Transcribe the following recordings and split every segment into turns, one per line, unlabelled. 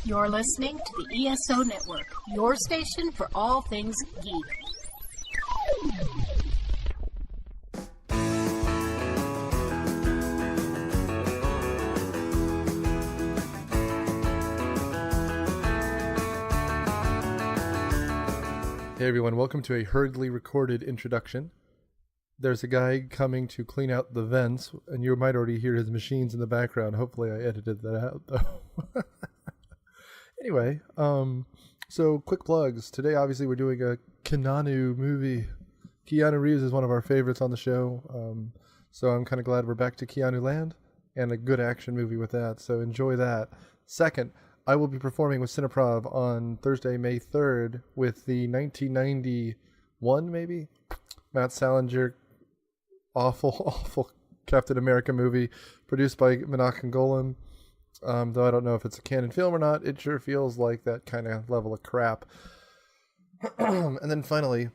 You're listening to the ESO Network, your station for all things geek.
Hey everyone, welcome to a hurriedly recorded introduction. There's a guy coming to clean out the vents, and you might already hear his machines in the background. Hopefully I edited that out, though. Anyway, so quick plugs. Today, obviously, we're doing a Keanu movie. Keanu Reeves is one of our favorites on the show, so I'm kind of glad we're back to Keanu Land, and a good action movie with that, so enjoy that. Second, I will be performing with Cineprov on Thursday, May 3rd, with the 1991, maybe? Matt Salinger, awful Captain America movie, produced by Menachem Golan. Though I don't know if it's a canon film or not, it sure feels like that kind of level of crap. And then finally,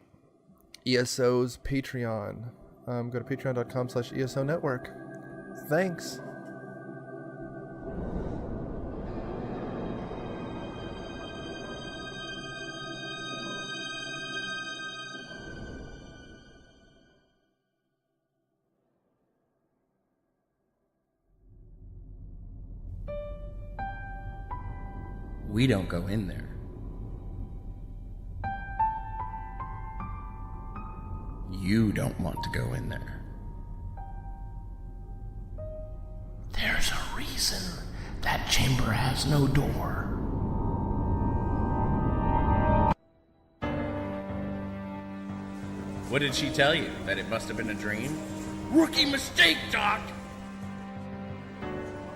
ESO's Patreon. Go to patreon.com/ESO Network. Thanks.
We don't go in there. You don't want to go in there. There's a reason that chamber has no door.
What did she tell you? That it must have been a dream? Rookie mistake, Doc!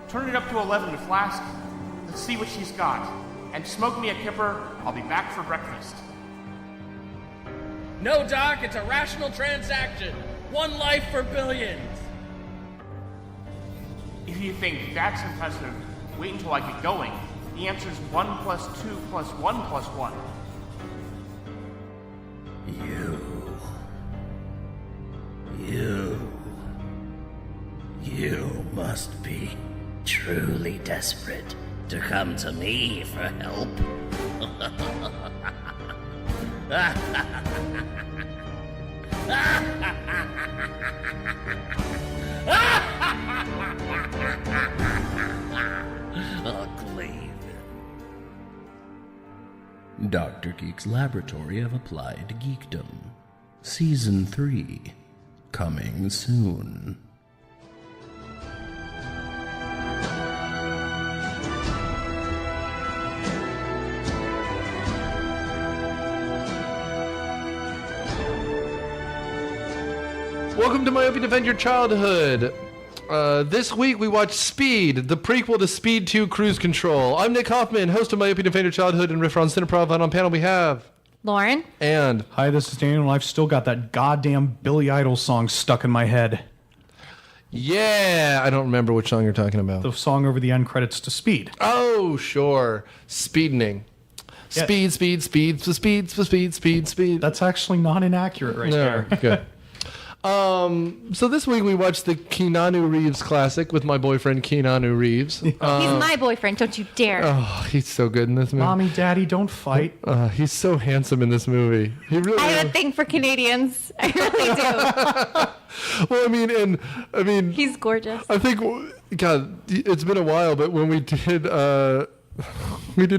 Turn it up to 11 with Flask. Let's see what she's got. And smoke me a kipper. I'll be back for breakfast.
No, Doc, it's a rational transaction. One life for billions.
If you think that's impressive, wait until I get going. The answer's 1 plus 2 plus 1 plus 1.
You must be truly desperate to come to me for help. Dr. Geek's Laboratory of Applied Geekdom. Season 3. Coming soon.
Welcome to Myopia Defend Your Childhood. This week we watched Speed, the prequel to Speed 2 Cruise Control. I'm Nick Hoffman, host of Myopia Defend Your Childhood and Riff on Cineprov, and on panel we have...
Lauren.
And...
Hi, this is Daniel, and I've still got that goddamn Billy Idol song stuck in my head.
Yeah, I don't remember which song you're talking about.
The song over the end credits to Speed.
Oh, sure. Speedening.
Yeah.
Speed.
That's actually not inaccurate right there.
Good. So this week we watched the Keanu Reeves classic with my boyfriend Keanu Reeves.
He's my boyfriend, don't you dare.
Oh, he's so good in this movie.
Mommy, Daddy, don't fight.
He's so handsome in this movie. He really
I have a thing for Canadians. I really do.
Well, I mean,
he's gorgeous.
I think, God, it's been a while, but when we did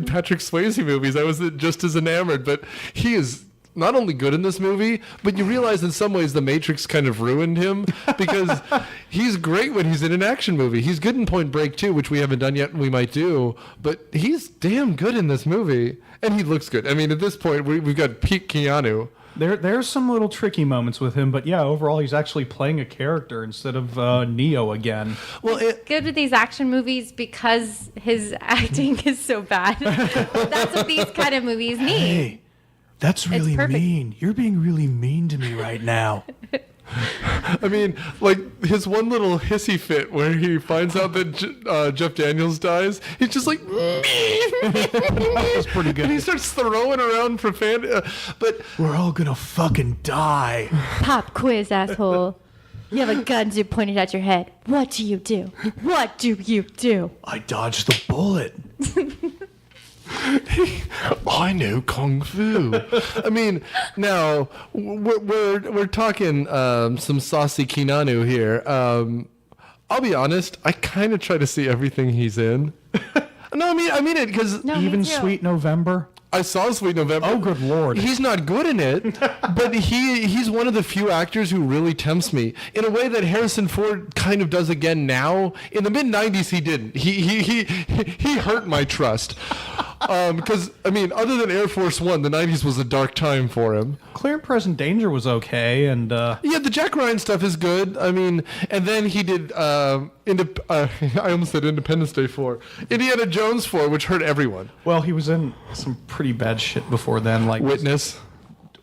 Patrick Swayze movies, I was just as enamored. But he is not only good in this movie, but you realize in some ways The Matrix kind of ruined him, because he's great when he's in an action movie. He's good in Point Break too, which we haven't done yet and we might do, but he's damn good in this movie. And he looks good. I mean, at this point, we've got peak Keanu.
There's some little tricky moments with him, but yeah, overall he's actually playing a character instead of Neo again.
Well, he's good with these action movies because his acting is so bad. That's what these kind of movies need.
Hey, that's really mean. You're being really mean to me right now.
I mean, like his one little hissy fit where he finds out that Jeff Daniels dies, he's just like,
That's pretty good.
And he starts throwing around profanity. But
we're all gonna fucking die.
Pop quiz, asshole. You have a gun pointed at your head. What do you do? What do you do?
I dodged the bullet.
I know kung fu. I mean, now we're talking some saucy Keanu here. I'll be honest. I kind of try to see everything he's in. No, I mean it because
Even Sweet November.
I saw Sweet November.
Oh, good Lord.
He's not good in it, but he's one of the few actors who really tempts me in a way that Harrison Ford kind of does again now. In the mid-'90s, he didn't. He hurt my trust. Because, I mean, other than Air Force One, the 90s was a dark time for him.
Clear and Present Danger was okay, and
Yeah, the Jack Ryan stuff is good. I mean, and then he did, I almost said Independence Day 4. Indiana Jones 4, which hurt everyone.
well, he was in some pretty bad shit before then, like
Witness.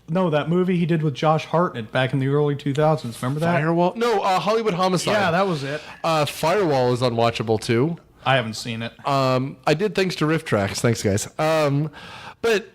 No, that movie he did with Josh Hartnett back in the early 2000s. Remember that?
Firewall? No, Hollywood Homicide.
Yeah, that was it.
Firewall is unwatchable, too.
I haven't seen it.
I did thanks to Riff Tracks. Thanks, guys. But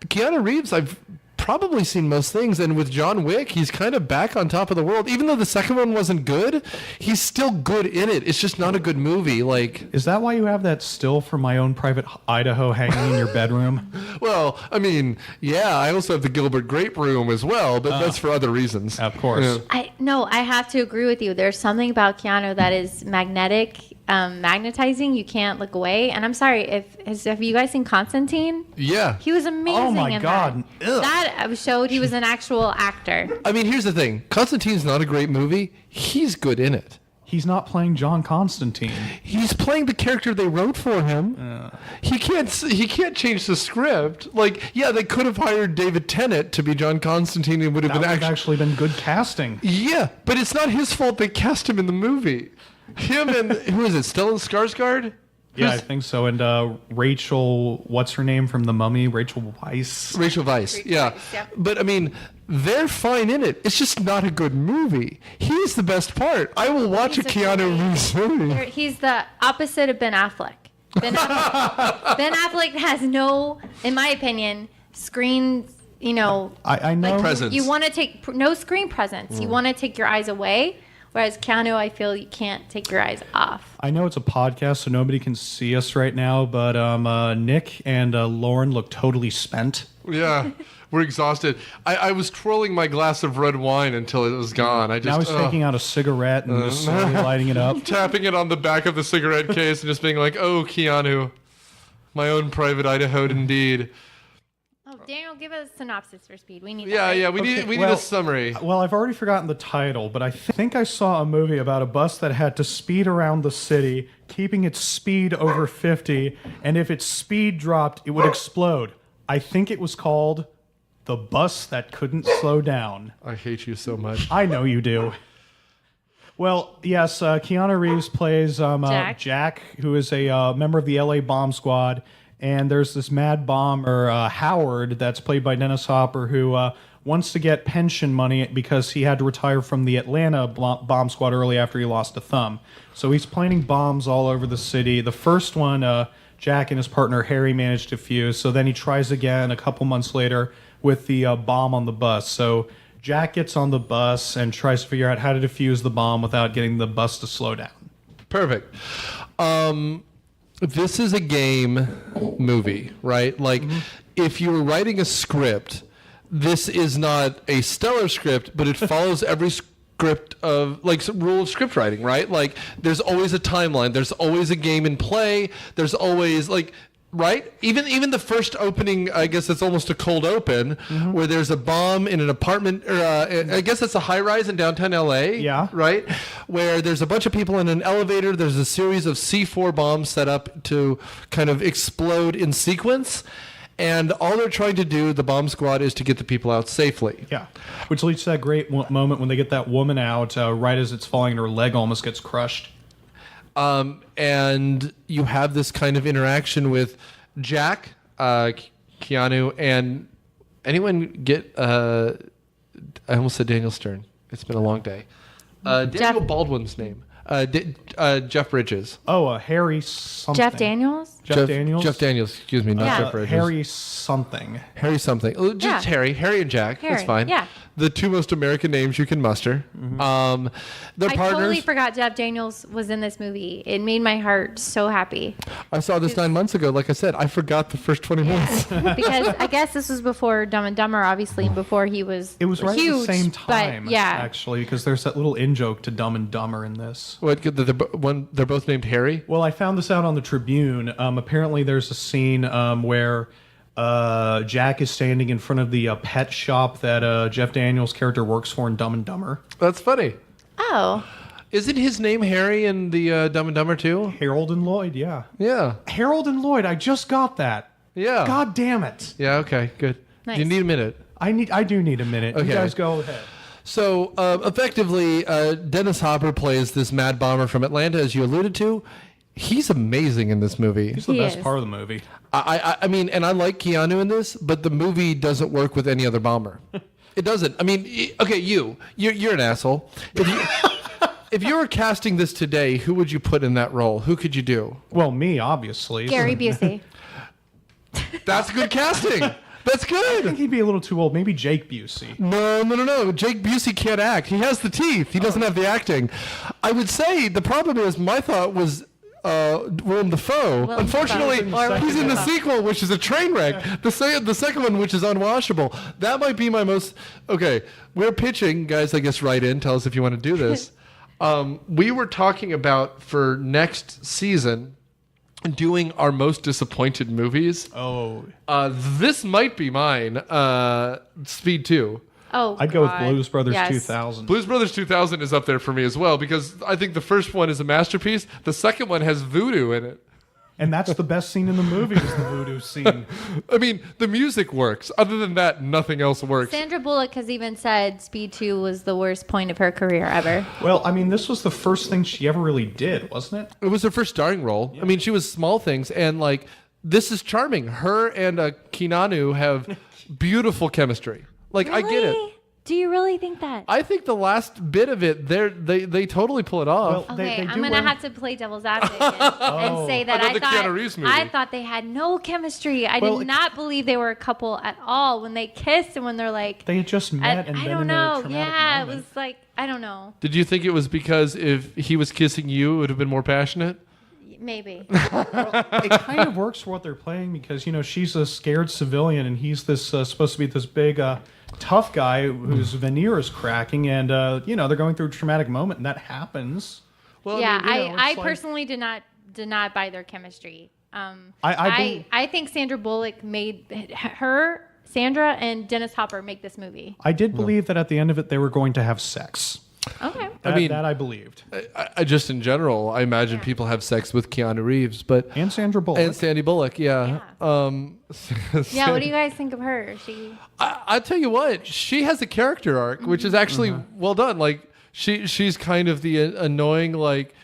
Keanu Reeves, I've probably seen most things. And with John Wick, he's kind of back on top of the world. Even though the second one wasn't good, he's still good in it. It's just not a good movie. Like,
Is that why you have that still from My Own Private Idaho hanging in your bedroom?
well, I mean, yeah, I also have the Gilbert Grape Room as well, but that's for other reasons.
Of course.
Yeah.
I have to agree with you. There's something about Keanu that is magnetizing. You can't look away. And I'm sorry, have you guys seen Constantine?
Yeah.
He was amazing.
Oh my
in
God.
That.
Ugh.
That showed he was an actual actor.
I mean, here's the thing. Constantine's not a great movie. He's good in it.
He's not playing John Constantine.
He's playing the character they wrote for him. He can't change the script. Like, yeah, they could have hired David Tennant to be John Constantine and would have
That
been
would have actually been good casting.
Yeah, but it's not his fault they cast him in the movie. Him and who is it? Stellan Skarsgård?
Yeah, I think so. And Rachel, what's her name from The Mummy? Rachel Weisz.
Rachel Weisz. Yeah.
Weisz, yeah.
But I mean, they're fine in it. It's just not a good movie. He's the best part. I will watch
He's
a
a
Keanu Reeves movie.
He's the opposite of Ben Affleck. Ben Affleck has no, in my opinion, screen,
I know.
Presence.
You want to take no screen presence. You want to take your eyes away. Whereas Keanu, I feel you can't take your eyes off.
I know it's a podcast, so nobody can see us right now, but Nick and Lauren look totally spent.
Yeah, we're exhausted. I was twirling my glass of red wine until it was gone.
Now he's taking out a cigarette and just slowly lighting it up.
tapping it on the back of the cigarette case and just being like, "Oh, Keanu, my own private Idaho indeed."
Oh, Daniel, give us a synopsis for Speed. We need
Yeah,
that, right?
yeah, we need a summary.
Well, I've already forgotten the title, but I think I saw a movie about a bus that had to speed around the city, keeping its speed over 50, and if its speed dropped, it would explode. I think it was called The Bus That Couldn't Slow Down.
I hate you so much.
I know you do. Well, yes, Keanu Reeves plays Jack, who is a member of the LA bomb squad. And there's this mad bomber, Howard, that's played by Dennis Hopper, who wants to get pension money because he had to retire from the Atlanta bomb squad early after he lost a thumb. So he's planting bombs all over the city. The first one, Jack and his partner Harry managed to fuse. So then he tries again a couple months later with the bomb on the bus. So Jack gets on the bus and tries to figure out how to defuse the bomb without getting the bus to slow down.
Perfect. This is a game movie, right? Like, if you were writing a script, this is not a stellar script, but it follows every script of, like, some rule of script writing, right? Like, there's always a timeline. There's always a game in play. There's always, like... Right? Even the first opening, I guess it's almost a cold open, where there's a bomb in an apartment, or I guess it's a high-rise in downtown LA.
Yeah.
Right? Where there's a bunch of people in an elevator. There's a series of C4 bombs set up to kind of explode in sequence. And all they're trying to do, the bomb squad, is to get the people out safely.
Yeah, which leads to that great moment when they get that woman out right as it's falling and her leg almost gets crushed.
And you have this kind of interaction with Jack, Keanu, and anyone get... I almost said Daniel Stern. It's been a long day. Daniel Baldwin's name. Jeff Bridges.
Oh, Harry something.
Jeff Daniels?
Jeff Daniels?
Jeff Daniels, excuse me, not Jeff Bridges.
Harry something.
Harry something. Just Harry and Jack.
Harry,
That's fine.
yeah.
The two most American names you can muster.
Mm-hmm.
They're
I
partners.
totally forgot Jeff Daniels was in this movie. It made my heart so happy.
I saw this 9 months ago. Like I said, I forgot the first 20 minutes.
Because I guess this was before Dumb and Dumber, obviously, and before he was
It was right
huge,
at the same time,
but yeah.
actually, because there's that little in-joke to Dumb and Dumber in this.
What? They're both named Harry?
Well, I found this out on the Tribune. Apparently, there's a scene where Jack is standing in front of the pet shop that Jeff Daniels' character works for in Dumb and Dumber.
That's funny.
Oh.
Isn't his name Harry in the Dumb and Dumber too?
Harold and Lloyd, yeah.
Yeah.
Harold and Lloyd, I just got that.
Yeah.
God damn it.
Yeah, okay, good.
Nice.
You need a minute.
I do need a minute.
Okay.
You guys go ahead.
So, effectively, Dennis Hopper plays this mad bomber from Atlanta, as you alluded to. He's amazing in this movie.
He's the
He
best
is.
part of the movie.
I mean, and I like Keanu in this, but the movie doesn't work with any other bomber. It doesn't. I mean, okay, you're an asshole. If you were casting this today, who would you put in that role? Who could you do?
Well, me, obviously.
Gary Busey.
That's good casting. That's
I
good.
think he'd be a little too old. Maybe Jake Busey.
No. Jake Busey can't act. He has the teeth. He doesn't have the acting. I would say the problem is my thought was Willem Dafoe.
Willem
Unfortunately,
Dafoe.
he's in the sequel, which is a train wreck. The second one, which is unwatchable. That might be my most... Okay, we're pitching. Guys, I guess write in. Tell us if you want to do this. We were talking about, for next season, doing our most disappointed movies.
Oh.
This might be mine. Speed 2.
Oh,
I'd go with
God.
Blues Brothers
Yes.
2000.
Blues Brothers 2000 is up there for me as well, because I think the first one is a masterpiece. The second one has voodoo in it.
And that's the best scene in the movie, is the voodoo scene.
I mean, the music works. Other than that, nothing else works.
Sandra Bullock has even said Speed 2 was the worst point of her career ever.
Well, I mean, this was the first thing she ever really did, wasn't it?
It was her first starring role. Yeah. I mean, she was Small Things, and like, this is charming. Her and Keanu have beautiful chemistry. Like, I get it.
Really? Do you really think that?
I think the last bit of it, they totally pull it off.
Well,
Okay,
they
I'm
do
gonna have to play devil's advocate and say that
Another Keanu Reeves movie.
I thought they had no chemistry. I
Well,
did not believe they were a couple at all when they kissed and when they're like.
They had just met and
I
been
don't
in
know.
a traumatic
Yeah, it
moment.
was like I don't know.
Did you think it was because if he was kissing you, it would have been more passionate?
Maybe.
It kind of works for what they're playing because, you know, she's a scared civilian and he's this supposed to be this big tough guy whose veneer is cracking and, you know, they're going through a traumatic moment and that happens.
Well,
Yeah,
you know,
I
it's like-
personally did not buy their chemistry.
I
think Sandra Bullock made her, Sandra, and Dennis Hopper make this movie.
I did believe that at the end of it they were going to have sex.
Okay.
That I believed.
I just in general, I imagine people have sex with Keanu Reeves, but
And Sandra Bullock.
and Sandy Bullock, yeah.
Yeah, what do you guys think of her?
I'll tell you what, she has a character arc, which is actually well done. Like she's kind of the annoying, like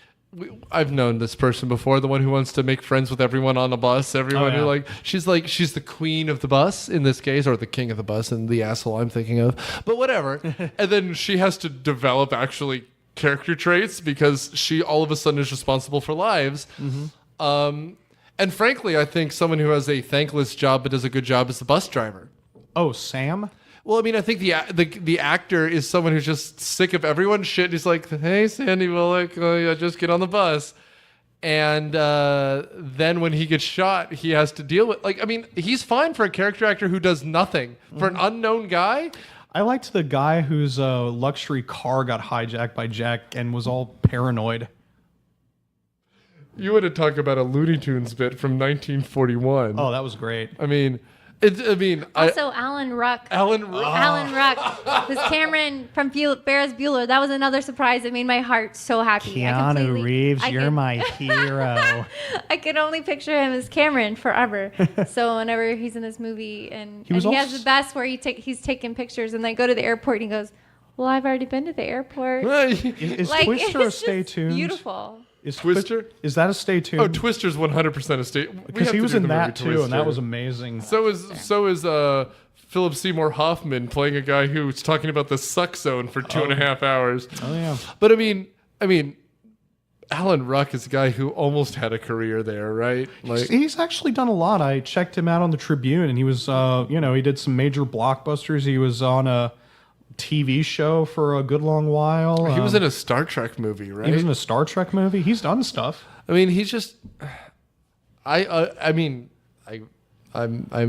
I've known this person before, the one who wants to make friends with everyone on the bus, everyone who she's the queen of the bus in this case, or the king of the bus, and the asshole I'm thinking of. But whatever. And then she has to develop actually character traits because she all of a sudden is responsible for lives. And frankly, I think someone who has a thankless job but does a good job is the bus driver.
Oh, Sam?
Well, I mean, I think the actor is someone who's just sick of everyone's shit. He's like, "Hey, Sandy Bullock, just get on the bus." And then when he gets shot, he has to deal with I mean, he's fine for a character actor who does nothing. For an unknown guy,
I liked the guy whose luxury car got hijacked by Jack and was all paranoid.
you want to talk about a Looney Tunes bit from 1941.
Oh, that was great.
I mean,
Also, Alan Ruck.
Alan Ruck.
Alan Ruck was Cameron from Ferris Bueller. That was another surprise that made my heart so happy.
Keanu Reeves, you're my hero.
I could only picture him as Cameron forever. So whenever he's in this movie, and he has the best where he's taking pictures, and they go to the airport, and he goes, "Well, I've already been to the airport."
Is Twister a Stay Tuned?
Beautiful.
Is
Twister?
Is that a Stay Tuned?
Oh, Twister's 100% a state.
Because he was in that too, and that was amazing.
So is Philip Seymour Hoffman playing a guy who's talking about the suck zone for 2.5 hours.
Oh yeah.
But I mean, Alan Ruck is a guy who almost had a career there, right? Like
He's actually done a lot. I checked him out on the Tribune, and he was, he did some major blockbusters. He was on a TV show for a good long while.
he was in a Star Trek movie, right?
He was in a Star Trek movie. He's done stuff.
I mean, he's just. I'm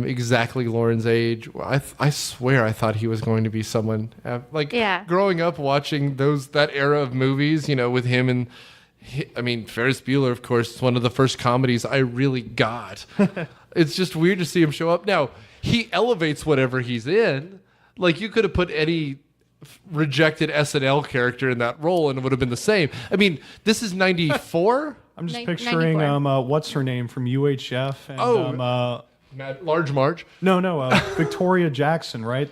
exactly Lauren's age. I swear I thought he was going to be someone growing up watching that era of movies, with him and Ferris Bueller, of course, is one of the first comedies I really got. It's just weird to see him show up. Now, he elevates whatever he's in. Like, you could have put any rejected SNL character in that role and it would have been the same. I mean, this is 94?
I'm just picturing, what's her name from UHF? And,
Large Marge?
No, Victoria Jackson, right?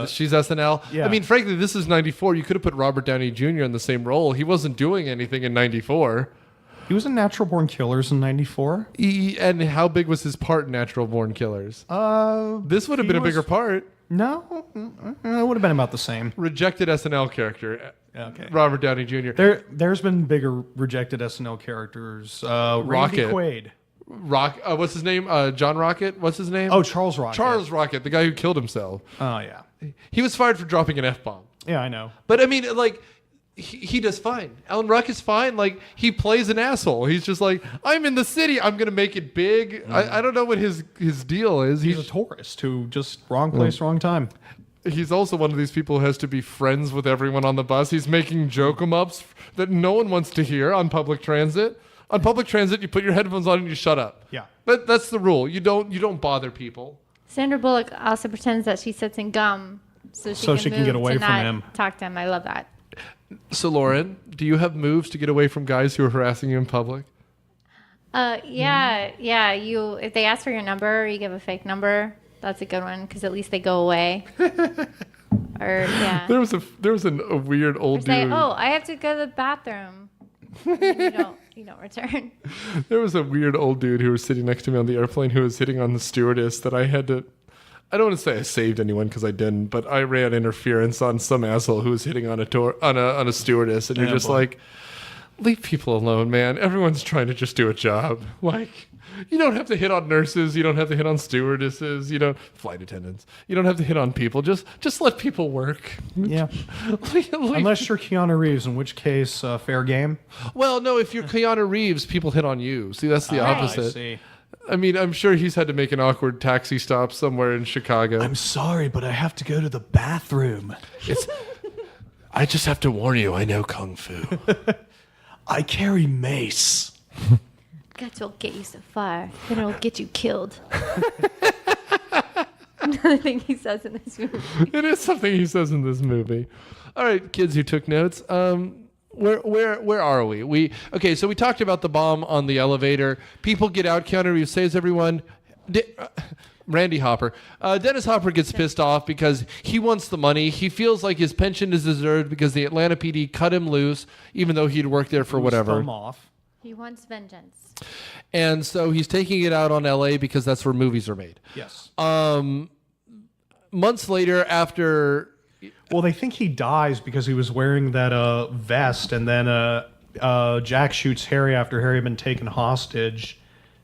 She's SNL.
Yeah.
I mean, frankly, this is 94. You could have put Robert Downey Jr. in the same role. He wasn't doing anything in 94.
He was in Natural Born Killers in 94.
And how big was his part in Natural Born Killers? This would have been a bigger part.
No, it would have been about the same.
Rejected SNL character.
Okay.
Robert Downey Jr.
There's been bigger rejected SNL characters. Randy Quaid.
What's his name? John Rocket? What's his name?
Oh, Charles Rocket.
Charles Rocket, the guy who killed himself.
Oh, yeah.
He was fired for dropping an F-bomb.
Yeah, I know.
But I mean, like, he does fine. Alan Ruck is fine. Like, he plays an asshole. He's just like, I'm in the city. I'm going to make it big. I don't know what his deal is.
He's a tourist who just wrong place, wrong time.
He's also one of these people who has to be friends with everyone on the bus. He's making joke-em-ups that no one wants to hear on public transit. On public transit, you put your headphones on and you shut up.
Yeah.
That's the rule. You don't bother people.
Sandra Bullock also pretends that she sits in gum so she can
get away from him.
Talk to him. I love that.
So, Lauren, do you have moves to get away from guys who are harassing you in public?
Yeah. If they ask for your number, you give a fake number. That's a good one because at least they go away. Or yeah.
There was a weird old dude.
Say, I have to go to the bathroom. You don't return.
There was a weird old dude who was sitting next to me on the airplane who was hitting on the stewardess that I had to. I don't want to say I saved anyone because I didn't, but I ran interference on some asshole who was hitting on a stewardess, and you're just like, leave people alone, man. Everyone's trying to just do a job. Like, you don't have to hit on nurses. You don't have to hit on stewardesses. Flight attendants. You don't have to hit on people. Just let people work.
Yeah. Unless you're Keanu Reeves, in which case, fair game.
Well, no. If you're Keanu Reeves, people hit on you. See, that's the opposite.
I see.
I mean, I'm sure he's had to make an awkward taxi stop somewhere in Chicago.
I'm sorry, but I have to go to the bathroom.
I just have to warn you, I know Kung Fu.
I carry mace.
Guts will get you so far, then it'll get you killed. Another thing he says in this movie.
It is something he says in this movie. All right, kids who took notes. Where are we? So we talked about the bomb on the elevator. People get out. Keanu Reeves saves everyone. Randy Hopper. Dennis Hopper gets pissed off because he wants the money. He feels like his pension is deserved because the Atlanta PD cut him loose, even though he'd worked there for whatever.
Thumb off.
He wants vengeance.
And so he's taking it out on LA because that's where movies are made.
Yes.
Months later, after...
Well, they think he dies because he was wearing that vest, and then Jack shoots Harry after Harry had been taken hostage.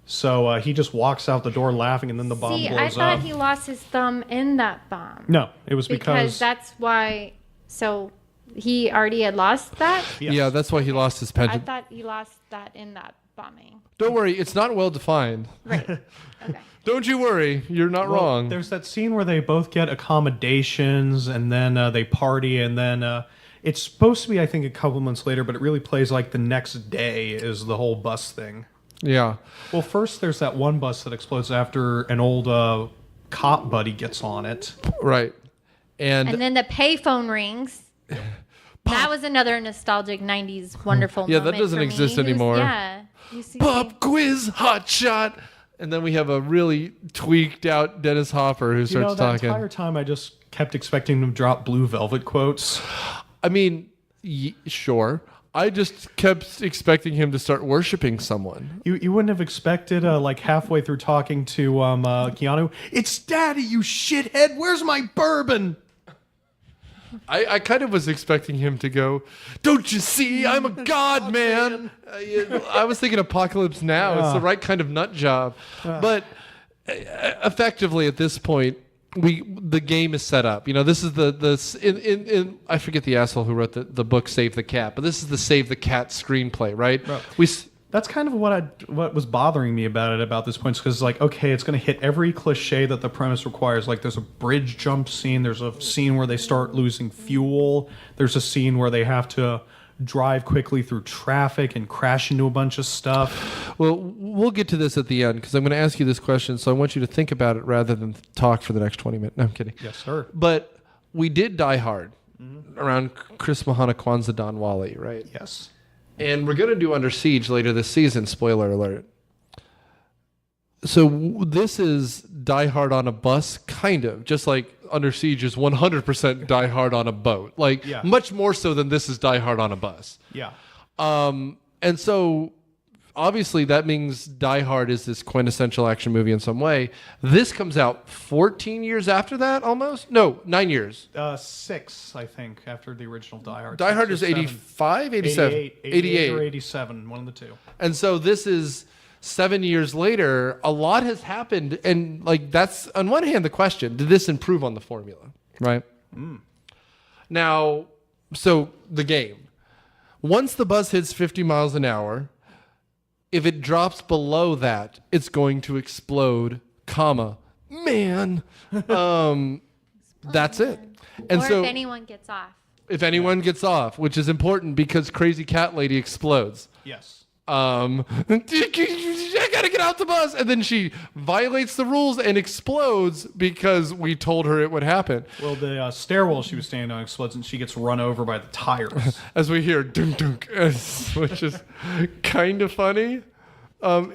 So he just walks out the door laughing, and then the bomb blows up.
I thought he lost his thumb in that bomb.
No, it was because
that's why... So he already had lost that?
Yes.
Yeah, that's why he lost his pension.
I thought he lost that in that bombing.
Don't worry, it's not well defined.
Right. Okay.
Don't you worry, you're not wrong.
There's that scene where they both get accommodations, and then they party, and then it's supposed to be, I think, a couple months later, but it really plays like the next day is the whole bus thing.
Yeah.
Well, first there's that one bus that explodes after an old cop buddy gets on it.
Right. And
then the payphone rings. That was another nostalgic 90s wonderful moment.
Yeah, that doesn't exist anymore.
You see
Pop quiz, hot shot. And then we have a really tweaked out Dennis Hopper who starts talking.
The entire time I just kept expecting him to drop Blue Velvet quotes.
I mean, sure. I just kept expecting him to start worshiping someone.
You wouldn't have expected, like halfway through talking to Keanu, it's Daddy, you shithead, where's my bourbon?
I kind of was expecting him to go, "Don't you see? I'm a god, man." I was thinking Apocalypse Now. It's the right kind of nut job. But effectively at this point, the game is set up. This is in I forget the asshole who wrote the book Save the Cat, but this is the Save the Cat screenplay, right?
That's kind of what was bothering me about this point, because okay, it's going to hit every cliche that the premise requires. Like, there's a bridge jump scene, there's a scene where they start losing fuel, there's a scene where they have to drive quickly through traffic and crash into a bunch of stuff.
Well, we'll get to this at the end, because I'm going to ask you this question, so I want you to think about it rather than talk for the next 20 minutes. No, I'm kidding.
Yes, sir.
But we did Die Hard around Chris Mahana Kwanzaa Don Wally, right?
Yes.
And we're going to do Under Siege later this season, spoiler alert. So this is Die Hard on a bus, kind of. Just like Under Siege is 100% Die Hard on a boat. Much more so than this is Die Hard on a bus.
Yeah.
And so, obviously, that means Die Hard is this quintessential action movie in some way. This comes out 14 years after that, almost? No, 9 years.
6, I think, after the original Die Hard.
Die Hard is 85, 87?
88 or 87, one of the two.
And so this is 7 years later. A lot has happened. And, that's, on one hand, the question, did this improve on the formula? Right? Now, so the game. Once the bus hits 50 miles an hour, if it drops below that, it's going to explode, man. That's it. And
or
so,
if anyone gets off.
If anyone gets off, which is important because Crazy Cat Lady explodes.
Yes.
I gotta get out the bus. And then she violates the rules and explodes because we told her it would happen.
Well, the stairwell she was standing on explodes and she gets run over by the tires.
As we hear dunk dunk, which is kind of funny.
And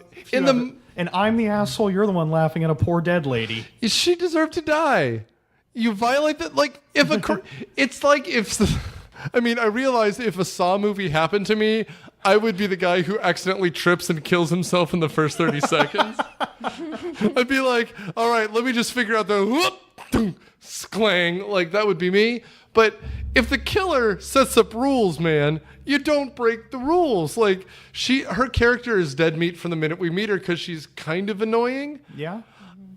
I'm the asshole, you're the one laughing at a poor dead lady.
She deserved to die. You violate that. It's like if... I mean, I realize if a Saw movie happened to me, I would be the guy who accidentally trips and kills himself in the first 30 seconds. I'd be like, all right, let me just figure out the whoop, dunk, sklang. That would be me. But if the killer sets up rules, man, you don't break the rules. Her character is dead meat from the minute we meet her because she's kind of annoying.
Yeah.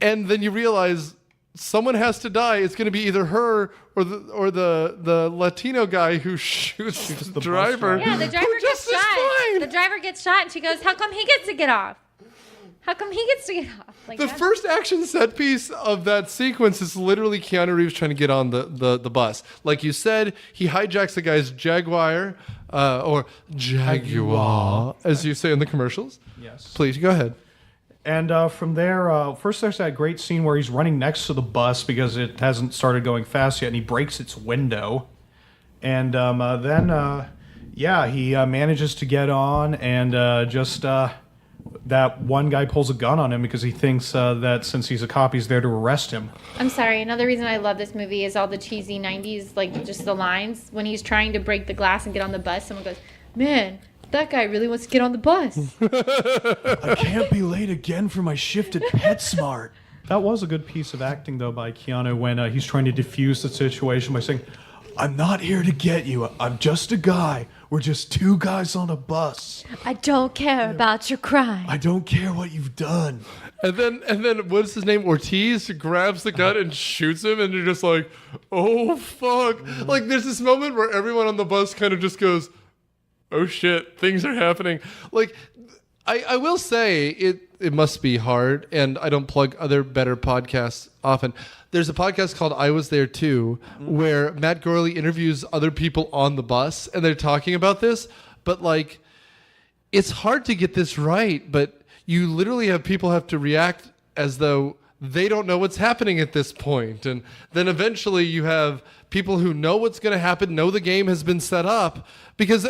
And then you realize someone has to die. It's going to be either her or the Latino guy who shoots the driver.
Yeah, the driver gets shot. The driver gets shot, and she goes, "How come he gets to get off? How come he gets to get off?"
The first action set piece of that sequence is literally Keanu Reeves trying to get on the bus. Like you said, he hijacks the guy's Jaguar, or Jaguar, as you say in the commercials.
Yes.
Please, go ahead.
And from there, first there's that great scene where he's running next to the bus because it hasn't started going fast yet, and he breaks its window. And then he manages to get on, and that one guy pulls a gun on him because he thinks that since he's a cop, he's there to arrest him.
I'm sorry. Another reason I love this movie is all the cheesy 90s, just the lines. When he's trying to break the glass and get on the bus, someone goes, "Man, that guy really wants to get on the bus."
I can't be late again for my shift at PetSmart. That was a good piece of acting, though, by Keanu when he's trying to defuse the situation by saying, "I'm not here to get you. I'm just a guy. We're just two guys on a bus.
I don't care about your crime.
I don't care what you've done."
And then what's his name? Ortiz grabs the gun and shoots him, and you're just like, oh, fuck. There's this moment where everyone on the bus kind of just goes, oh shit, things are happening. I will say it must be hard, and I don't plug other better podcasts often. There's a podcast called I Was There Too, where Matt Gorley interviews other people on the bus, and they're talking about this, but it's hard to get this right, but you literally have people have to react as though they don't know what's happening at this point. And then eventually you have people who know what's going to happen, know the game has been set up, because...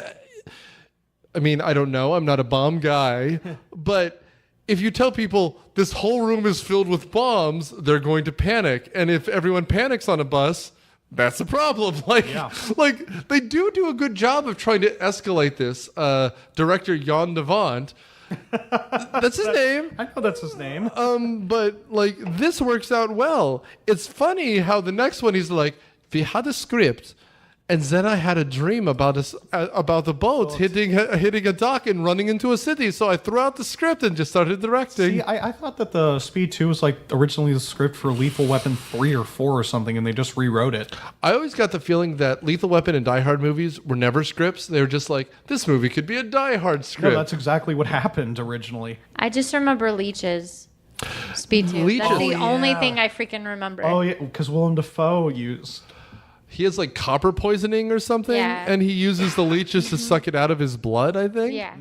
I mean, I don't know. I'm not a bomb guy. But if you tell people this whole room is filled with bombs, they're going to panic. And if everyone panics on a bus, that's a problem. They do a good job of trying to escalate this. Director Jan Devant. That's his name.
I know that's his name.
But this works out well. It's funny how the next one he's like, we had a script, and then I had a dream about the boat hitting a dock and running into a city. So I threw out the script and just started directing.
See, I thought that the Speed 2 was like originally the script for Lethal Weapon 3 or 4 or something, and they just rewrote it.
I always got the feeling that Lethal Weapon and Die Hard movies were never scripts. They were just like, this movie could be a Die Hard script.
No, that's exactly what happened originally.
I just remember leeches. Speed 2.
Leeches.
That's the only thing I freaking remember.
Oh, yeah, because Willem Dafoe used...
He has like copper poisoning or something, and he uses the leeches to suck it out of his blood, I think.
Yeah.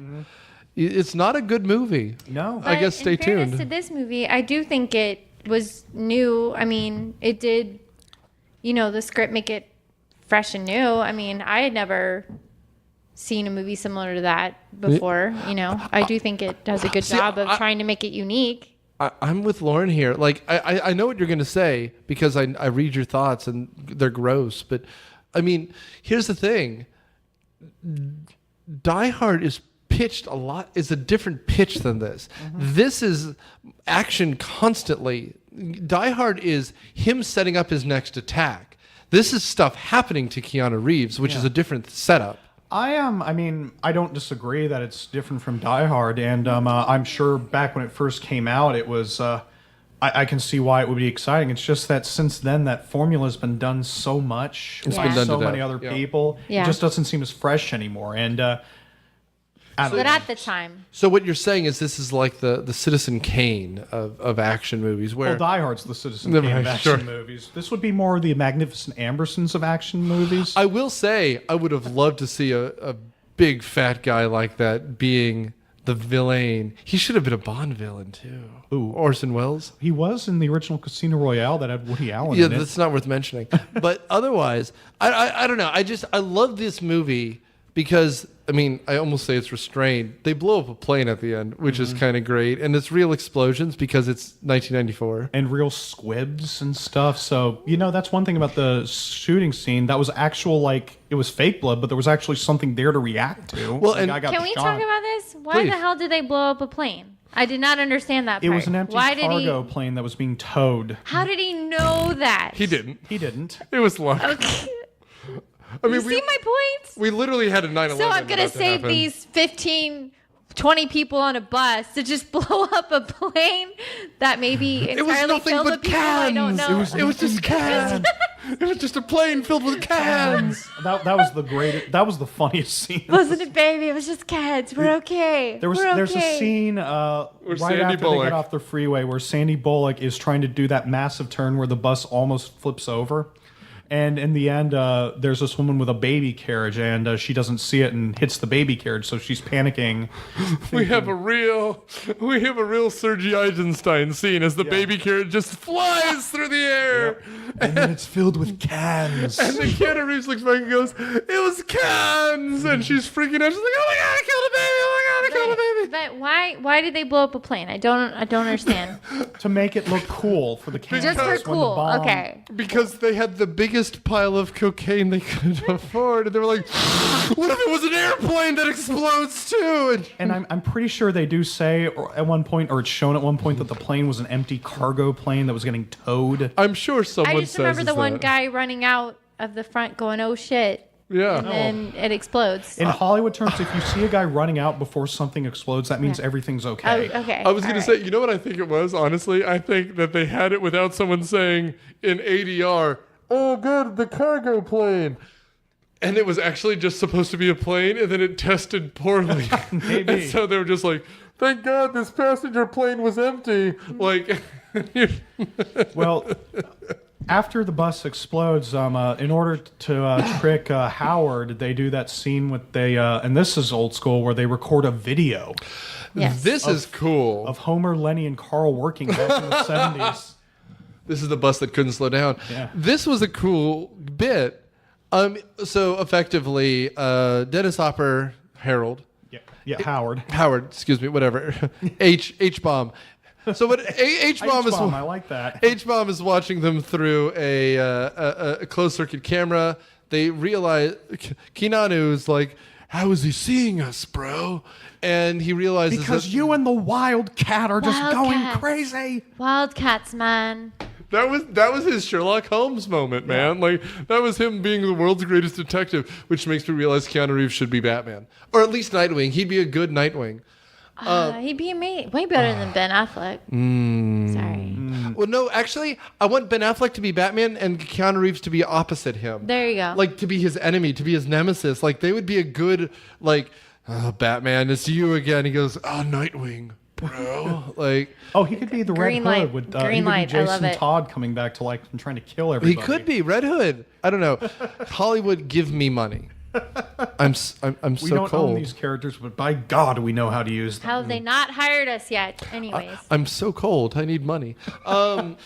It's not a good movie.
No.
I guess stay tuned.
In fairness to this movie, I do think it was new. I mean, it did, the script make it fresh and new. I mean, I had never seen a movie similar to that before. I do think it does a good job of trying to make it unique.
I'm with Lauren here. Like, I know what you're going to say because I read your thoughts and they're gross. But, I mean, here's the thing. Die Hard is pitched is a different pitch than this. Mm-hmm. This is action constantly. Die Hard is him setting up his next attack. This is stuff happening to Keanu Reeves, which is a different setup.
I don't disagree that it's different from Die Hard, and I'm sure back when it first came out, it was, I can see why it would be exciting. It's just that since then, that formula's been done so much by so many other people, it just doesn't seem as fresh anymore, and
But at the time.
So what you're saying is this is like the Citizen Kane of action movies, where
well, Die Hard's the Citizen Kane of action movies. This would be more the Magnificent Ambersons of action movies.
I will say I would have loved to see a big fat guy like that being the villain. He should have been a Bond villain too.
Ooh,
Orson Welles.
He was in the original Casino Royale that had Woody Allen
Yeah,
in it.
that's not worth mentioning. But otherwise, I don't know. I love this movie because, I mean, I almost say it's restrained. They blow up a plane at the end, which is kind of great. And it's real explosions because it's 1994.
And real squibs and stuff. So, that's one thing about the shooting scene. That was actual, it was fake blood, but there was actually something there to react to.
Well, and
can we talk about this? Why the hell did they blow up a plane? I did not understand that part.
It was an empty cargo plane that was being towed.
How did he know that?
He didn't.
It
was luck.
Okay.
I mean,
you see my point?
We literally had a 9/11.
So I'm going to save these 15, 20 people on a bus to just blow up a plane that maybe entirely filled with people I don't know.
It was just cans. It was just a plane filled with cans.
That was the greatest. That was the funniest scene.
Wasn't it, baby? It was just cans. We're okay.
There's a scene right after they get off the freeway where Sandy Bullock is trying to do that massive turn where the bus almost flips over. And in the end, there's this woman with a baby carriage, and she doesn't see it and hits the baby carriage, so she's panicking.
We have a real Sergei Eisenstein scene as the baby carriage just flies through the air.
And then it's filled with cans.
And then Keanu Reeves looks back and goes, "It was cans!" And she's freaking out. She's like, "Oh my god, I killed a baby! Oh my god, I killed a baby!"
But why did they blow up a plane? I don't understand.
To make it look cool for the cameras.
Just for cool. Okay.
Because they had the biggest pile of cocaine they could afford, and they were like, "What if it was an airplane that explodes too?"
And I'm pretty sure they do say at one point, or it's shown at one point, that the plane was an empty cargo plane that was getting towed.
I'm sure someone.
I just remember the one guy running out of the front going, "Oh shit."
Yeah.
And then it explodes.
In Hollywood terms, if you see a guy running out before something explodes, that means everything's okay.
Oh, okay.
I was going to say, you know what I think it was, honestly? I think that they had it without someone saying in ADR, "Oh, good, the cargo plane." And it was actually just supposed to be a plane, and then it tested poorly.
Maybe.
And so they were just like, "Thank God this passenger plane was empty." Like,
well, after the bus explodes, in order to trick Howard, they do that scene with and this is old school, where they record a video.
Yes.
This is cool.
Of Homer, Lenny, and Carl working back in the 70s.
This is the bus that couldn't slow down.
Yeah.
This was a cool bit. So effectively, Dennis Hopper, Harold.
Yeah, Howard.
Howard, excuse me, whatever. H-bomb. So what H-bomb is?
I like that.
H-bomb is watching them through a closed circuit camera. They realize Keanu is like, "How is he seeing us, bro?" And he realizes
because
that
you and the Wildcat are just going crazy.
Wildcats, man.
That was his Sherlock Holmes moment, man. Like that was him being the world's greatest detective, which makes me realize Keanu Reeves should be Batman, or at least Nightwing. He'd be a good Nightwing.
He'd be way better than Ben Affleck. Sorry.
Well, no, actually, I want Ben Affleck to be Batman and Keanu Reeves to be opposite him.
There you go.
Like to be his enemy, to be his nemesis. Like they would be a good like, Batman, it's you again. He goes, Nightwing, bro. Like,
he could be the
Green
Red
light.
Hood with
Green light. I love
Jason
it.
Todd coming back to life and trying to kill everybody.
he could be Red Hood. I don't know. Hollywood, give me money. I'm so
We don't
cold.
own these characters, but by God, we know how to use them.
How have they not hired us yet? Anyways.
I'm so cold. I need money. But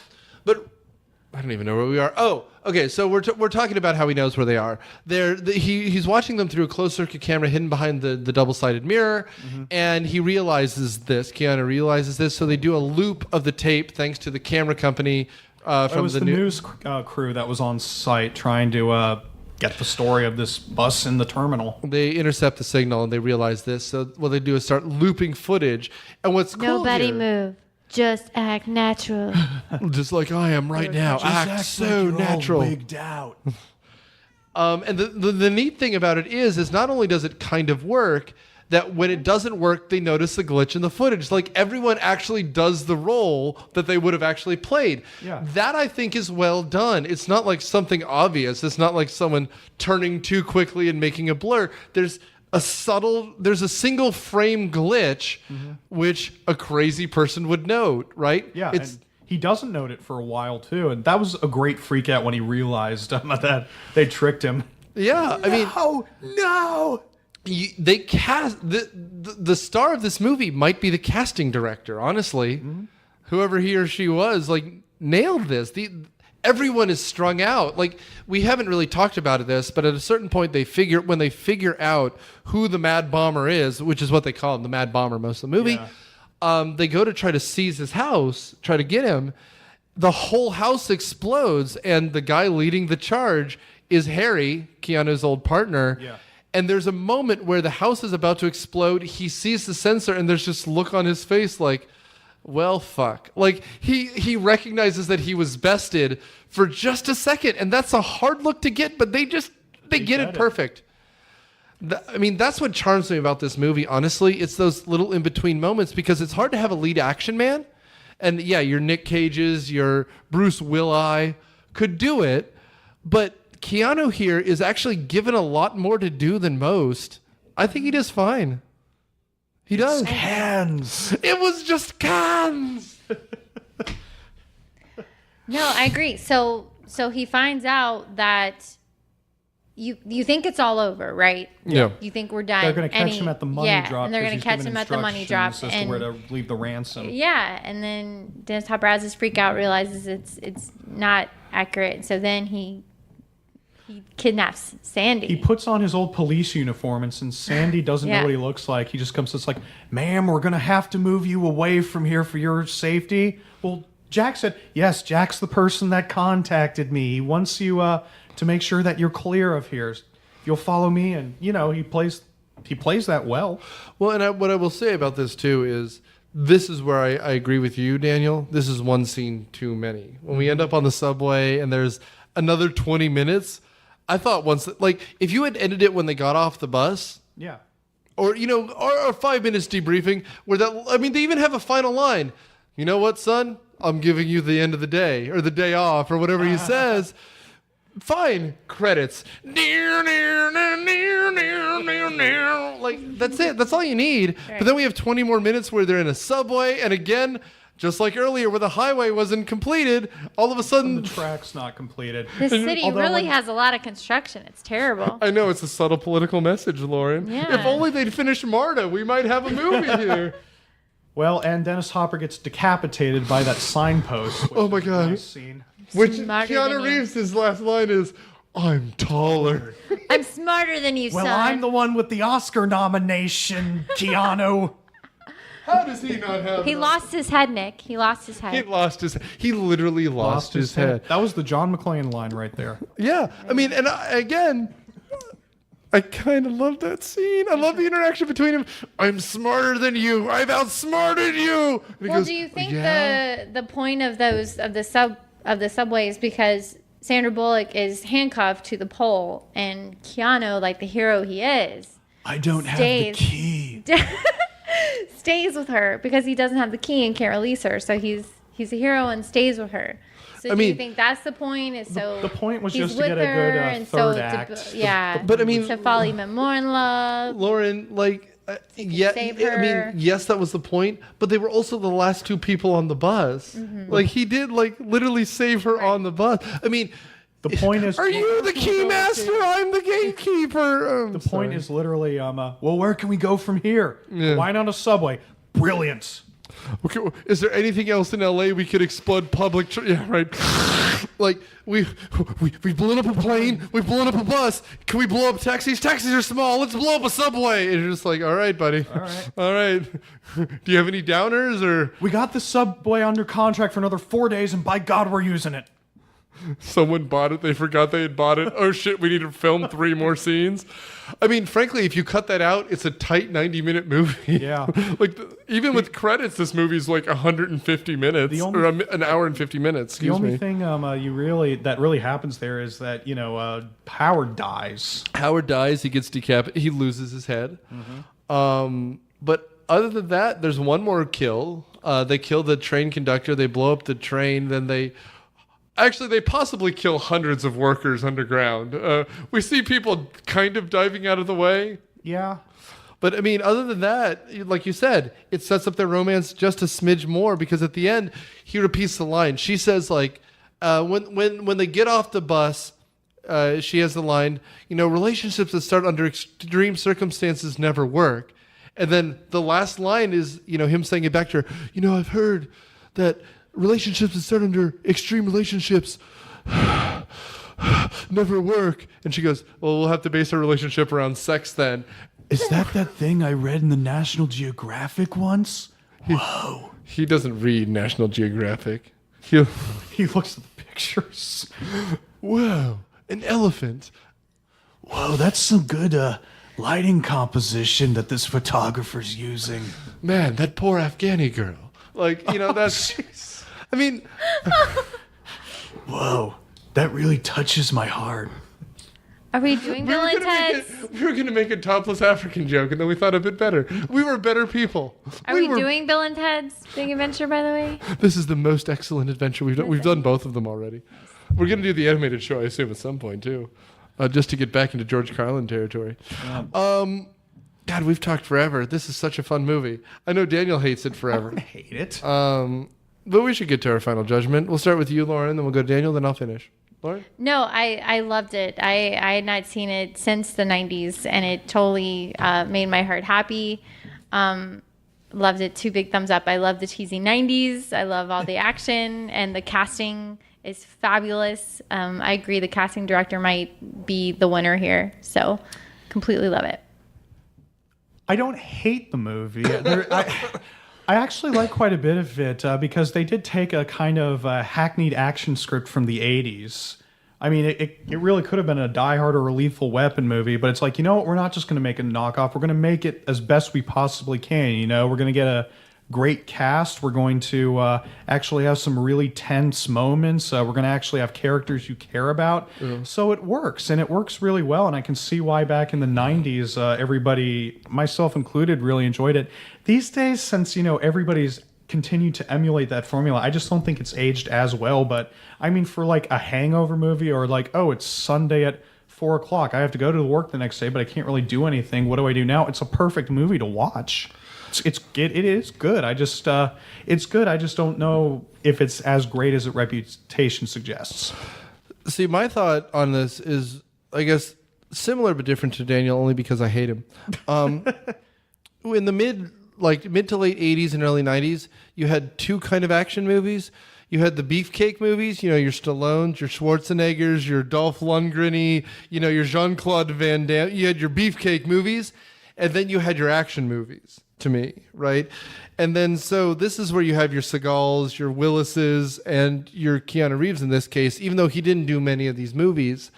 I don't even know where we are. Oh, okay. So we're talking about how he knows where they are. He's watching them through a closed circuit camera hidden behind the double-sided mirror, and he realizes this. Keanu realizes this, so they do a loop of the tape thanks to the camera company from
It was the news crew that was on site trying to get the story of this bus in the terminal.
They intercept the signal and they realize this. So what they do is start looping footage. And what's cool
Nobody
here,
move. Just act natural.
just like I am right now, act so natural.
Wigged out.
And the neat thing about it is not only does it kind of work, that when it doesn't work, they notice the glitch in the footage. Like everyone actually does the role that they would have actually played.
Yeah.
That I think is well done. It's not like something obvious. It's not like someone turning too quickly and making a blur. There's a single frame glitch, which a crazy person would note, right?
Yeah, and he doesn't note it for a while too, and that was a great freak out when he realized that they tricked him.
Yeah, I mean,
no.
they cast the star of this movie might be the casting director. Honestly, whoever he or she was, like nailed this. Everyone is strung out. Like we haven't really talked about this, but at a certain point, when they figure out who the Mad Bomber is, which is what they call him, the Mad Bomber, most of the movie. Yeah. They go to try to seize his house, try to get him. The whole house explodes, and the guy leading the charge is Harry, Keanu's old partner.
Yeah.
And there's a moment where the house is about to explode. He sees the sensor, and there's just look on his face like, well, fuck. Like, he recognizes that he was bested for just a second, and that's a hard look to get, but they get it perfect. I mean, that's what charms me about this movie, honestly. It's those little in-between moments, because it's hard to have a lead action man. And, yeah, your Nick Cages, your Bruce Willis could do it, but Keanu here is actually given a lot more to do than most. I think he does fine. He does.
Cans.
It was just cans.
No, I agree. So he finds out that you think it's all over, right?
Yeah.
You think we're done.
They're going to catch him at the money drop.
and they're going to catch him at the money drop.
As to where to leave the ransom.
Yeah, and then Dennis Hopper freak out, realizes it's not accurate. So then he kidnaps Sandy.
He puts on his old police uniform, and since Sandy doesn't know what he looks like, he just comes to us like, ma'am, we're going to have to move you away from here for your safety. Well, Jack said, yes, Jack's the person that contacted me. He wants you to make sure that you're clear of here. You'll follow me, and, he plays that well.
Well, and what I will say about this, too, is this is where I agree with you, Daniel. This is one scene too many. When we end up on the subway and there's another 20 minutes... I thought once, like, if you had ended it when they got off the bus,
Yeah.
or 5 minutes debriefing, they even have a final line. You know what, son? I'm giving you the end of the day, or the day off, or whatever he says. Fine. Credits. Like, that's it. That's all you need.
Right.
But then we have 20 more minutes where they're in a subway, and again, just like earlier, where the highway wasn't completed, all of a sudden...
The track's not completed.
This city really has a lot of construction. It's terrible.
I know, it's a subtle political message, Lauren.
Yeah.
If only they'd finish Marta, we might have a movie here.
Well, and Dennis Hopper gets decapitated by that signpost.
Oh my God.
Nice scene.
Which
Smarter than
Keanu
you.
Reeves' last line is, I'm taller.
I'm smarter than you,
Well,
son.
I'm the one with the Oscar nomination, Keanu.
How does he not have
He
that?
lost his head, Nick. He lost his head.
He literally lost his head.
That was the John McClane line right there.
Yeah. I mean, and again, I kind of love that scene. I love the interaction between him. I'm smarter than you. I've outsmarted you. And he
Well,
goes,
do you think
"Yeah."
the point of the the subways because Sandra Bullock is handcuffed to the pole, and Keanu, like the hero he is,
I don't have the key.
Stays with her because he doesn't have the key and can't release her. So he's a hero and stays with her. So do you think that's the point? Is so
the point was
he's
just to
with
get a
her,
good
and
third
so
act.
But I mean,
to fall even more in love.
Lauren, like,
save her.
yes, that was the point. But they were also the last two people on the bus.
Mm-hmm.
Like, he did, like, literally save her on the bus. I mean,
the point is,
are you the key master? I'm the gatekeeper.
The point is literally, well, where can we go from here?
Yeah.
Why not a subway? Brilliant.
Okay, is there anything else in LA we could explode public? Yeah, right. Like we've blown up a plane, we've blown up a bus. Can we blow up taxis? Taxis are small. Let's blow up a subway. And you're just like, all right, buddy. All right. Do you have any downers or?
We got the subway under contract for another 4 days, and by God, we're using it.
Someone bought it. They forgot they had bought it. Oh shit! We need to film 3 more scenes. I mean, frankly, if you cut that out, it's a tight 90-minute movie.
Yeah.
Like even with credits, this movie's like 150 minutes or an hour and 50 minutes.
The only thing that really happens there is that Howard dies.
Howard dies. He gets decapitated. He loses his head. Mm-hmm. But other than that, there's one more kill. They kill the train conductor. They blow up the train. Then they possibly kill hundreds of workers underground. We see people kind of diving out of the way.
Yeah.
But I mean, other than that, like you said, it sets up their romance just a smidge more because at the end, he repeats the line. She says, like, when they get off the bus, she has the line, relationships that start under extreme circumstances never work. And then the last line is, him saying it back to her, I've heard that relationships that start under extreme relationships never work. And she goes, well, we'll have to base our relationship around sex then.
Is that thing I read in the National Geographic once? Whoa.
He doesn't read National Geographic. He
looks at the pictures.
Whoa, an elephant.
Whoa, that's some good lighting composition that this photographer's using.
Man, that poor Afghani girl. Like, that's...
Geez.
I mean...
Whoa, that really touches my heart.
Are we doing Bill and Ted's?
We were going to make a topless African joke, and then we thought a bit better. We were better people.
Are we doing Bill and Ted's Big Adventure, by the way?
This is the most excellent adventure we've done. We've done both of them already. We're going to do the animated show, I assume, at some point, too. Just to get back into George Carlin territory. God, we've talked forever. This is such a fun movie. I know Daniel hates it forever.
I hate it.
But we should get to our final judgment. We'll start with you, Lauren, then we'll go to Daniel, then I'll finish. Lauren?
No, I loved it. I had not seen it since the 90s, and it totally made my heart happy. Loved it. 2 big thumbs up. I love the cheesy 90s. I love all the action, and the casting is fabulous. I agree the casting director might be the winner here. So completely love it.
I don't hate the movie. I actually like quite a bit of it because they did take a kind of hackneyed action script from the 80s. I mean, it really could have been a Die Hard or a Lethal Weapon movie, but it's like, you know what? We're not just going to make a knockoff. We're going to make it as best we possibly can. We're going to get a great cast. We're going to actually have some really tense moments. We're going to actually have characters you care about. Mm-hmm. So it works, and it works really well. And I can see why back in the 90s, everybody, myself included, really enjoyed it. These days, since, everybody's continued to emulate that formula, I just don't think it's aged as well. But I mean, for like a hangover movie or like, oh, it's Sunday at 4 o'clock. I have to go to work the next day, but I can't really do anything. What do I do now? It's a perfect movie to watch. It is good. It's good. I just don't know if it's as great as its reputation suggests.
See, my thought on this is, I guess, similar but different to Daniel, only because I hate him. In the mid to late 80s and early 90s, you had 2 kind of action movies. You had the beefcake movies, your Stallones, your Schwarzeneggers, your Dolph Lundgren-y, your Jean-Claude Van Damme. You had your beefcake movies, and then you had your action movies. To me, right? And then so this is where you have your Seagals, your Willises, and your Keanu Reeves in this case, even though he didn't do many of these movies.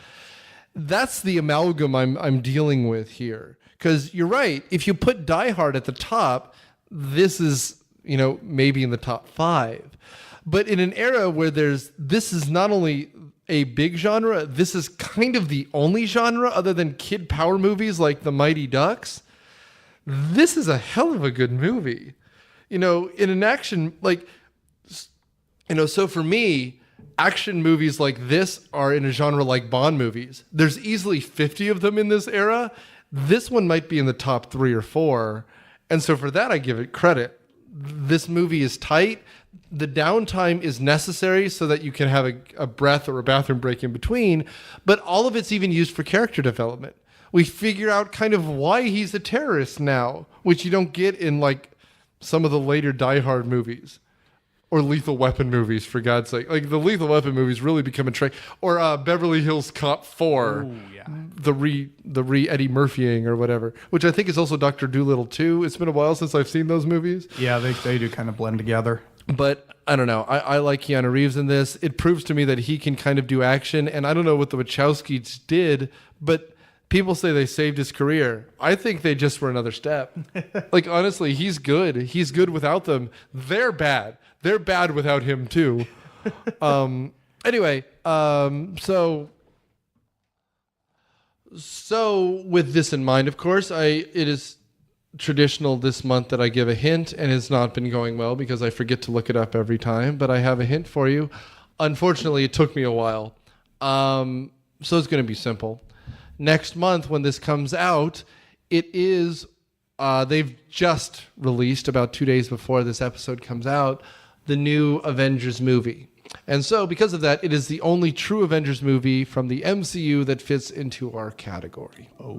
That's the amalgam I'm dealing with here. Because you're right, if you put Die Hard at the top, this is maybe in the top 5. But in an era where this is not only a big genre, this is kind of the only genre other than kid power movies like The Mighty Ducks. This is a hell of a good movie. In an action, so for me, action movies like this are in a genre like Bond movies. There's easily 50 of them in this era. This one might be in the top 3 or 4. And so for that, I give it credit. This movie is tight. The downtime is necessary so that you can have a breath or a bathroom break in between. But all of it's even used for character development. We figure out kind of why he's a terrorist now, which you don't get in some of the later Die Hard movies. Or Lethal Weapon movies, for God's sake. The Lethal Weapon movies really become a trend. Or Beverly Hills Cop 4. Ooh, yeah. The re Eddie Murphying or whatever. Which I think is also Dr. Dolittle 2. It's been a while since I've seen those movies.
Yeah, they do kind of blend together.
But I don't know. I like Keanu Reeves in this. It proves to me that he can kind of do action. And I don't know what the Wachowskis did, but people say they saved his career. I think they just were another step. Honestly, he's good. He's good without them. They're bad. They're bad without him too. Anyway, so with this in mind, of course, it is traditional this month that I give a hint, and it's not been going well because I forget to look it up every time, but I have a hint for you. Unfortunately, it took me a while. So it's going to be simple. Next month when this comes out, it is, they've just released about 2 days before this episode comes out, the new Avengers movie. And so because of that, it is the only true Avengers movie from the MCU that fits into our category. Oh.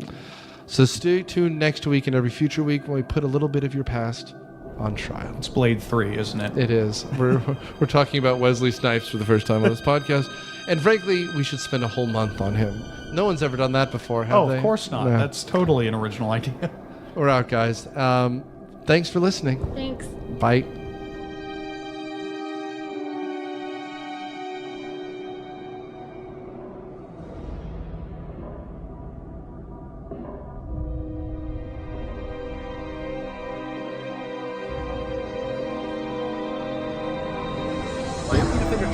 So stay tuned next week and every future week when we put a little bit of your past on trial.
It's Blade 3, isn't it?
It is. We're talking about Wesley Snipes for the first time on this podcast. And frankly, we should spend a whole month on him. No one's ever done that before, have they?
Oh, of course not. No. That's totally an original idea.
We're out, guys. Thanks for listening.
Thanks.
Bye.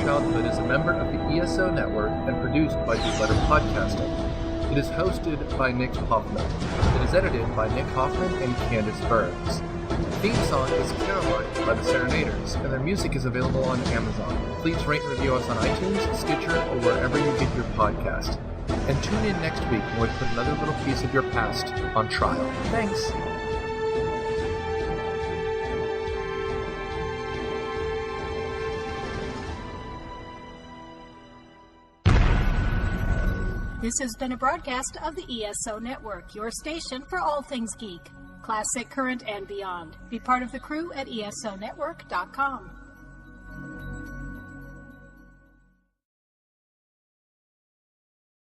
Childhood is a member of the ESO network and produced by Blue Letter Podcasting. It is hosted by Nick Hoffman. It is edited by Nick Hoffman and Candace Burns. The theme song is Caroline by the Serenaders, and their music is available on Amazon. Please rate and review us on iTunes, Stitcher, or wherever you get your podcast. And tune in next week when we put another little piece of your past on trial. Thanks!
This has been a broadcast of the ESO Network, your station for all things geek, classic, current, and beyond. Be part of the crew at ESONetwork.com.